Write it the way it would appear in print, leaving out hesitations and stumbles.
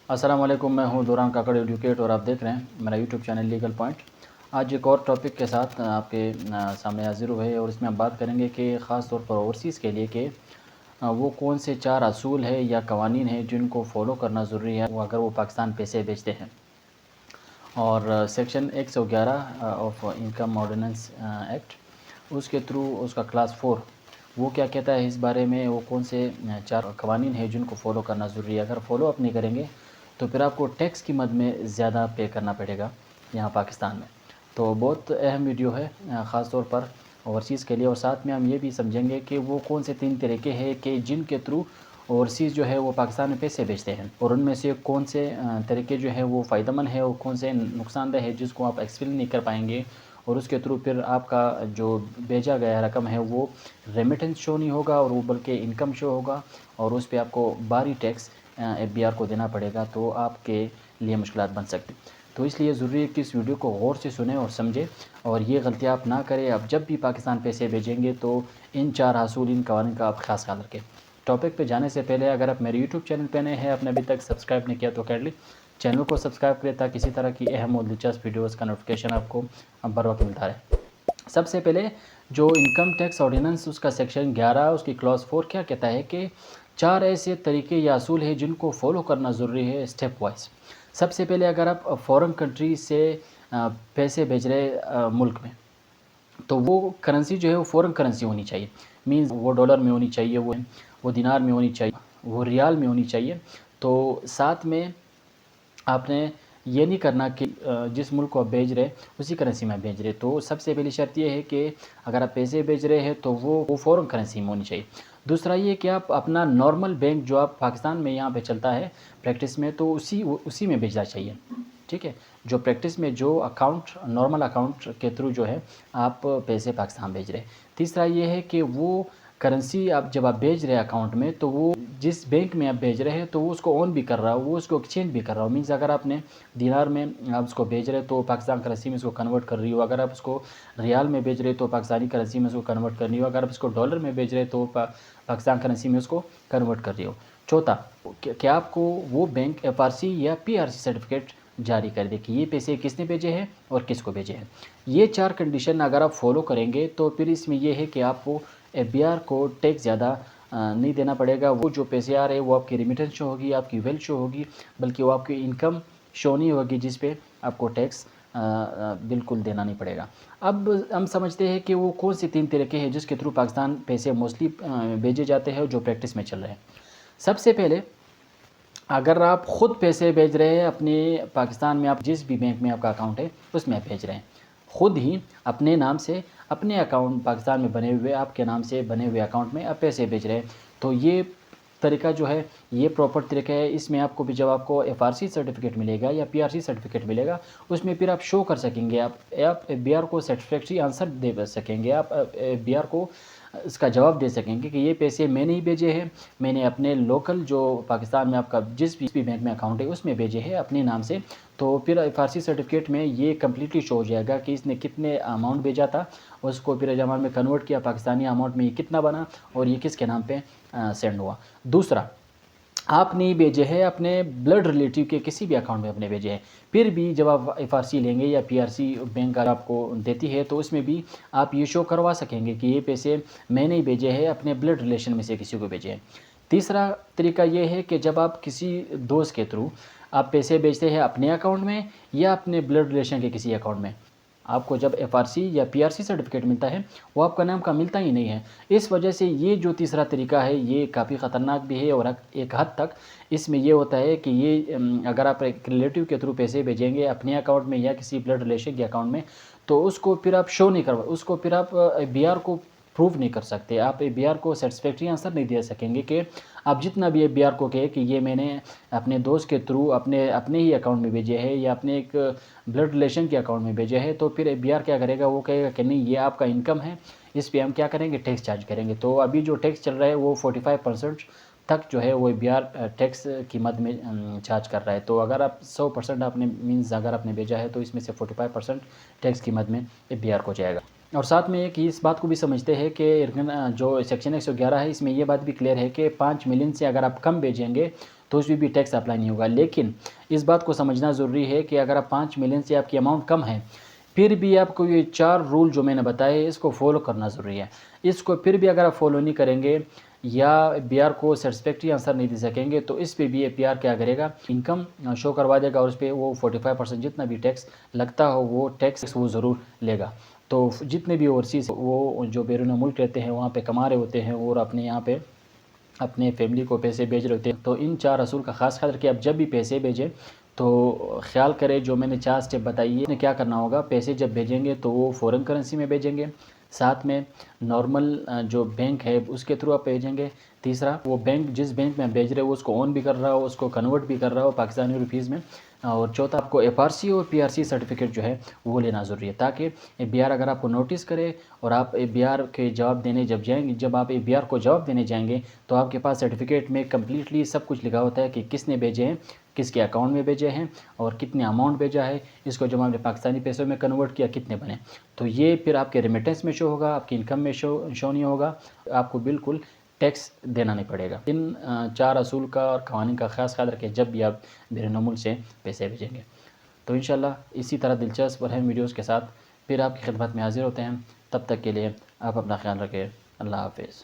अस्सलाम वालेकुम, मैं हूं दुरान काकड़ एडुकेट और आप देख रहे हैं मेरा यूट्यूब चैनल लीगल पॉइंट। आज एक और टॉपिक के साथ आपके सामने हाजिर हुए और इसमें हम बात करेंगे कि ख़ास तौर पर ओवरसीज़ के लिए कि वो कौन से 4 असूल है या कवानीन है जिनको फॉलो करना ज़रूरी है वो अगर वो पाकिस्तान पैसे भेजते हैं। और section 111 of income ordinance act उसके थ्रू उसका क्लास 4 वो क्या कहता है इस बारे में, वो कौन से 4 कवानीन है जिनको फॉलो करना ज़रूरी है। अगर फॉलो अप नहीं करेंगे तो फिर आपको टैक्स की मद में ज़्यादा पे करना पड़ेगा यहाँ पाकिस्तान में। तो बहुत अहम वीडियो है ख़ास तौर पर ओवरसीज़ के लिए। और साथ में हम ये भी समझेंगे कि वो कौन से 3 तरीके हैं कि जिनके थ्रू ओवरसीज़ जो है वो पाकिस्तान में पैसे भेजते हैं, और उनमें से कौन से तरीके जो है वो फ़ायदेमंद है और कौन से नुकसानदेह है जिसको आप एक्सप्लेन नहीं कर पाएंगे। और उसके थ्रू फिर आपका जो भेजा गया रकम है वो रेमिटेंस शो नहीं होगा और वो बल्कि इनकम शो होगा, और उस पर आपको भारी टैक्स FBR को देना पड़ेगा, तो आपके लिए मुश्किलात बन सकती। तो इसलिए ज़रूरी है कि इस वीडियो को गौर से सुने और समझें और ये गलतियाँ आप ना करें। आप जब भी पाकिस्तान पैसे भेजेंगे तो इन 4 असूल, इन कवानीन का आप खास ख्याल रखें। टॉपिक पे जाने से पहले अगर आप मेरे यूट्यूब चैनल पे नए हैं, आपने अभी तक सब्सक्राइब नहीं किया तो कर ली, चैनल को सब्सक्राइब करें ताकि इसी तरह की अहम और दिलचस्प वीडियोज़ का नोटिफिकेशन आपको बर वक्त मिलता रहे। सबसे पहले जो इनकम टैक्स ऑर्डिनेंस उसका सेक्शन 11 उसकी क्लॉज 4 क्या कहता है कि 4 ऐसे तरीके या असूल है जिनको फॉलो करना ज़रूरी है स्टेप वाइज। सबसे पहले अगर आप फॉरेन कंट्री से पैसे भेज रहे मुल्क में, तो वो करेंसी जो है वो फॉरेन करेंसी होनी चाहिए। मींस वो डॉलर में होनी चाहिए, वो दिनार में होनी चाहिए, वो रियाल में होनी चाहिए। तो साथ में आपने ये नहीं करना कि जिस मुल्क को आप भेज रहे उसी करेंसी में भेज रहे। तो सबसे पहली शर्त ये है कि अगर आप पैसे भेज रहे हैं तो वो फ़ॉरेन करेंसी में होनी चाहिए। दूसरा ये कि आप अपना नॉर्मल बैंक जो आप पाकिस्तान में यहाँ पे चलता है प्रैक्टिस में, तो उसी में भेजना चाहिए। ठीक है, जो प्रैक्टिस में जो अकाउंट, नॉर्मल अकाउंट के थ्रू जो है आप पैसे पाकिस्तान भेज रहे हैं। तीसरा ये है कि वो करेंसी आप जब आप भेज रहे हैं अकाउंट में, तो वो जिस बैंक में आप भेज रहे हैं तो वो उसको ऑन भी कर रहा हो, वो उसको एक्सचेंज भी कर रहा हो। मीन्स अगर आपने दिनार में आप उसको भेज रहे हो तो पाकिस्तान करेंसी में उसको कन्वर्ट कर रही हो, अगर आप उसको रियाल में भेज रहे हो तो पाकिस्तानी करेंसी में उसको कन्वर्ट कर रही हो, अगर आप इसको डॉलर में भेज रहे हो तो पाकिस्तान करेंसी में उसको कन्वर्ट कर रही हो। चौथा, क्या आपको वो बैंक FRC या PRC सर्टिफिकेट जारी कर दे कि ये पैसे किसने भेजे हैं और किसको भेजे हैं। ये 4 कंडीशन अगर आप फॉलो करेंगे तो फिर इसमें ये है कि आपको FBR को टैक्स ज़्यादा नहीं देना पड़ेगा। वो जो पैसे आ रहे हैं वो आपकी रिमिटेंस शो होगी, आपकी वेल्थ शो होगी, बल्कि वो आपकी इनकम शो नहीं होगी जिस पे आपको टैक्स बिल्कुल देना नहीं पड़ेगा। अब हम समझते हैं कि वो कौन से 3 तरीके हैं जिसके थ्रू पाकिस्तान पैसे मोस्टली भेजे जाते हैं जो प्रैक्टिस में चल रहे हैं। सबसे पहले, अगर आप ख़ुद पैसे भेज रहे हैं अपने पाकिस्तान में, आप जिस भी बैंक में आपका अकाउंट है उसमें आप भेज रहे हैं, ख़ुद ही अपने नाम से अपने अकाउंट पाकिस्तान में बने हुए, आपके नाम से बने हुए अकाउंट में आप पैसे भेज रहे हैं, तो ये तरीका जो है ये प्रॉपर तरीका है। इसमें आपको भी जब आपको FRC सर्टिफिकेट मिलेगा या PRC सर्टिफिकेट मिलेगा उसमें फिर आप शो कर सकेंगे, आप FBR को सेटिस्फैक्ट्री आंसर दे सकेंगे, आप FBR को इसका जवाब दे सकेंगे कि ये पैसे मैंने ही भेजे हैं, मैंने अपने लोकल जो पाकिस्तान में आपका जिस भी बैंक में अकाउंट है उसमें भेजे हैं अपने नाम से। तो फिर FRC सर्टिफिकेट में ये कम्प्लीटली शो हो जाएगा कि इसने कितने अमाउंट भेजा था, उसको फिर जब में कन्वर्ट किया पाकिस्तानी अमाउंट में ये कितना बना और ये किसके नाम पे सेंड हुआ। दूसरा, आप नहीं भेजे हैं अपने ब्लड रिलेटिव के किसी भी अकाउंट में अपने भेजे हैं, फिर भी जब आप FRC लेंगे या PRC बैंक आपको देती है तो उसमें भी आप ये शो करवा सकेंगे कि ये पैसे मैंने ही भेजे हैं, अपने ब्लड रिलेशन में से किसी को भेजे हैं। तीसरा तरीका ये है कि जब आप किसी दोस्त के थ्रू आप पैसे भेजते हैं अपने अकाउंट में या अपने ब्लड रिलेशन के किसी अकाउंट में, आपको जब FRC या PRC सर्टिफिकेट मिलता है वो आपका नाम का मिलता ही नहीं है। इस वजह से ये जो तीसरा तरीका है ये काफ़ी ख़तरनाक भी है, और एक हद तक इसमें ये होता है कि ये अगर आप एक रिलेटिव के थ्रू पैसे भेजेंगे अपने अकाउंट में या किसी ब्लड रिलेशन के अकाउंट में, तो उसको फिर आप शो नहीं करवा, उसको फिर आप FBR को प्रूव नहीं कर सकते, आप FBR को सेटिस्फैक्ट्री आंसर नहीं दे सकेंगे कि आप जितना भी FBR को कहे कि ये मैंने अपने दोस्त के थ्रू अपने ही अकाउंट में भेजे है या अपने एक ब्लड रिलेशन के अकाउंट में भेजे है, तो फिर FBR क्या करेगा, वो कहेगा कि नहीं ये आपका इनकम है, इस पे हम क्या करेंगे, टैक्स चार्ज करेंगे। तो अभी जो टैक्स चल रहा है वो 45% तक जो है वो FBR टैक्स की मद में चार्ज कर रहा है। तो अगर आप 100% आपने मीन्स अगर आपने भेजा है तो इसमें से 45% टैक्स की मद में FBR को जाएगा। और साथ में एक इस बात को भी समझते हैं कि जो सेक्शन 111 है इसमें ये बात भी क्लियर है कि 5 मिलियन से अगर आप कम भेजेंगे تو اس بھی ٹیکس اپلائی نہیں ہوگا۔ لیکن اس بات کو سمجھنا ضروری ہے کہ اگر آپ 5 ملین سے آپ کی اماؤنٹ کم ہے، پھر بھی آپ کو یہ 4 رول جو میں نے بتائے اس کو فالو کرنا ضروری ہے۔ اس کو پھر بھی اگر آپ فالو نہیں کریں گے یا بی آر کو سیٹسفیکٹری آنسر نہیں دے سکیں گے، تو اس پہ بھی پی آر کیا کرے گا، انکم شو کروا دے گا، اور اس پہ وہ 45% جتنا بھی ٹیکس لگتا ہو وہ ٹیکس وہ ضرور لے گا۔ تو جتنے بھی اوورسیز وہ جو بیرون ملک رہتے ہیں وہاں پہ کما رہے ہوتے ہیں اور اپنے یہاں پہ اپنے فیملی کو پیسے بھیج رہے ہوتے ہیں، تو ان 4 اصول کا خاص خیال رکھیں۔ اب جب بھی پیسے بھیجیں تو خیال کرے جو میں نے 4 سٹیپ بتائی ہے، کیا کرنا ہوگا، پیسے جب بھیجیں گے تو وہ فورن کرنسی میں بھیجیں گے، ساتھ میں نارمل جو بینک ہے اس کے تھرو آپ بھیجیں گے۔ تیسرا، وہ بینک جس بینک میں بھیج رہے ہو اس کو اون بھی کر رہا ہو، اس کو کنورٹ بھی کر رہا ہو پاکستانی روپیز میں۔ اور چوتھا، آپ کو ایف آر سی اور پی آر سی سرٹیفکیٹ جو ہے وہ لینا ضروری ہے، تاکہ بی آر اگر آپ کو نوٹس کرے اور آپ بی آر کے جواب دینے جب آپ بی آر کو جواب دینے جائیں گے تو آپ کے پاس سرٹیفکیٹ میں کمپلیٹلی سب کچھ لکھا ہوتا ہے کہ کس نے بھیجے ہیں، کس کے اکاؤنٹ میں بھیجے ہیں اور کتنے اماؤنٹ بھیجا ہے، اس کو جب آپ نے پاکستانی پیسوں میں کنورٹ کیا کتنے بنے۔ تو یہ پھر آپ کے ریمیٹنس میں شو ہوگا، آپ کی انکم میں شو نہیں ہوگا، آپ کو بالکل ٹیکس دینا نہیں پڑے گا۔ ان 4 اصول کا اور قوانین کا خاص خیال رکھیں جب بھی آپ بیرون ملک سے پیسے بھیجیں گے۔ تو انشاءاللہ اسی طرح دلچسپ اور اہم ویڈیوز کے ساتھ پھر آپ کی خدمت میں حاضر ہوتے ہیں۔ تب تک کے لیے آپ اپنا خیال رکھیں۔ اللہ حافظ۔